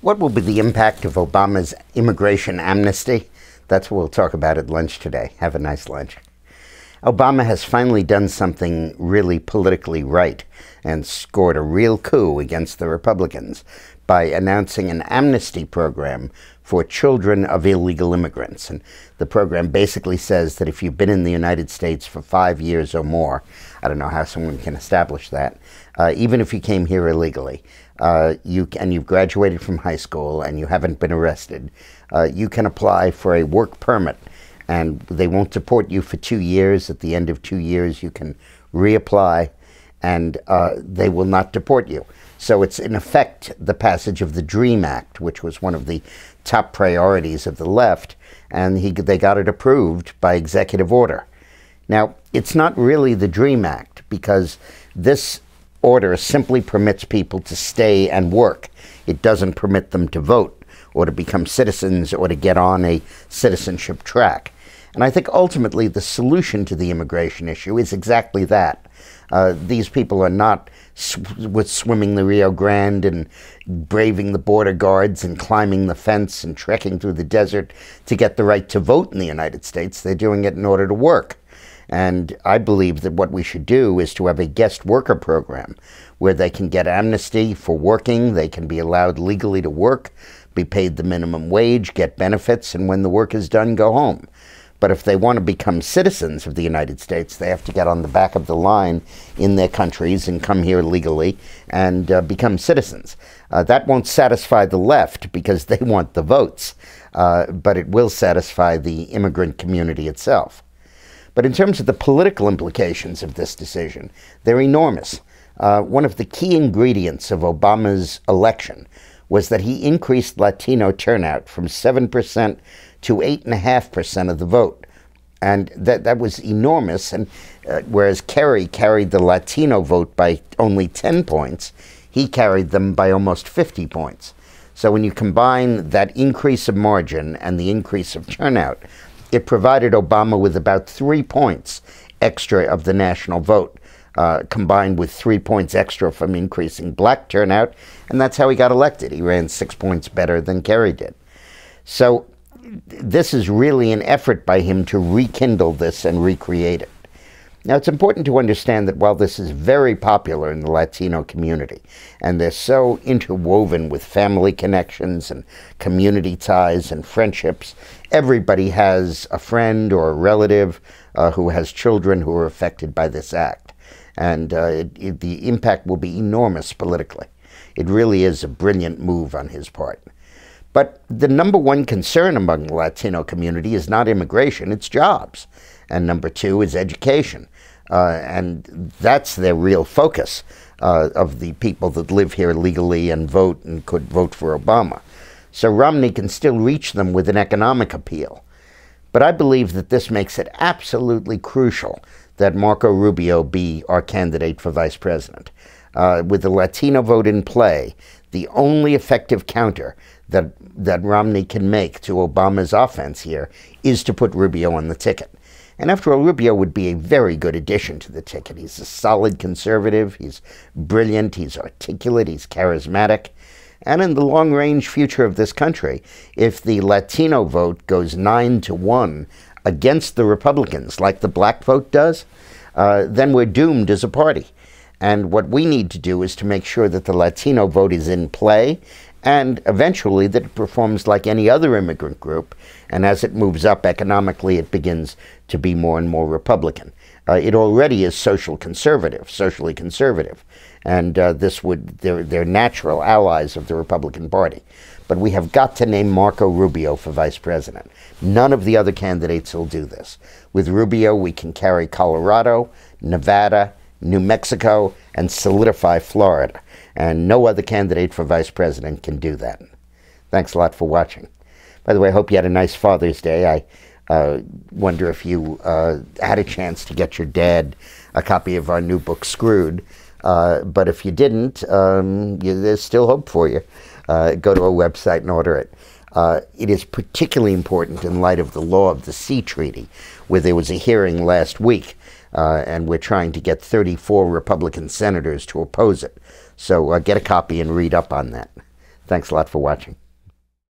What will be the impact of Obama's immigration amnesty? That's what we'll talk about at lunch today. Have a nice lunch. Obama has finally done something really politically right and scored a real coup against the Republicans by announcing an amnesty program for children of illegal immigrants. And the program basically says that if you've been in the United States for 5 years or more, I don't know how someone can establish that, even if you came here illegally, you've graduated from high school and you haven't been arrested, you can apply for a work permit, and they won't deport you for 2 years. At the end of 2 years, you can reapply, and they will not deport you. So it's, in effect, the passage of the DREAM Act, which was one of the top priorities of the left, and they got it approved by executive order. Now, it's not really the DREAM Act, because this order simply permits people to stay and work. It doesn't permit them to vote or to become citizens or to get on a citizenship track. And I think ultimately the solution to the immigration issue is exactly that. These people are not swimming the Rio Grande and braving the border guards and climbing the fence and trekking through the desert to get the right to vote in the United States. They're doing it in order to work. And I believe that what we should do is to have a guest worker program where they can get amnesty for working, they can be allowed legally to work, be paid the minimum wage, get benefits, and when the work is done, go home. But if they want to become citizens of the United States, they have to get on the back of the line in their countries and come here legally and become citizens. That won't satisfy the left because they want the votes, but it will satisfy the immigrant community itself. But in terms of the political implications of this decision, they're enormous. One of the key ingredients of Obama's election was that he increased Latino turnout from 7% to 8.5% of the vote. And that was enormous. And whereas Kerry carried the Latino vote by only 10 points, he carried them by almost 50 points. So when you combine that increase of margin and the increase of turnout, it provided Obama with about 3 points extra of the national vote, combined with 3 points extra from increasing black turnout, and that's how he got elected. He ran 6 points better than Kerry did. So this is really an effort by him to rekindle this and recreate it. Now, it's important to understand that while this is very popular in the Latino community, and they're so interwoven with family connections and community ties and friendships, everybody has a friend or a relative who has children who are affected by this act. And the impact will be enormous politically. It really is a brilliant move on his part. But the number one concern among the Latino community is not immigration, it's jobs. And number two is education. And that's their real focus of the people that live here legally and vote and could vote for Obama. So Romney can still reach them with an economic appeal. But I believe that this makes it absolutely crucial that Marco Rubio be our candidate for vice president. With the Latino vote in play, the only effective counter that Romney can make to Obama's offense here is to put Rubio on the ticket. And after all, Rubio would be a very good addition to the ticket. He's a solid conservative, he's brilliant, he's articulate, he's charismatic. And in the long-range future of this country, if the Latino vote goes 9-1 against the Republicans, like the black vote does, then we're doomed as a party. And what we need to do is to make sure that the Latino vote is in play, and eventually that it performs like any other immigrant group, and as it moves up economically, it begins to be more and more Republican. It already is socially conservative, and they're natural allies of the Republican Party. But we have got to name Marco Rubio for vice president. None of the other candidates will do this. With Rubio, we can carry Colorado, Nevada, New Mexico, and solidify Florida. And no other candidate for vice president can do that. Thanks a lot for watching. By the way, I hope you had a nice Father's Day. I wonder if you had a chance to get your dad a copy of our new book, Screwed. But if you didn't, there's still hope for you. Go to our website and order it. It is particularly important in light of the Law of the Sea Treaty, where there was a hearing last week, and we're trying to get 34 Republican senators to oppose it. So get a copy and read up on that. Thanks a lot for watching.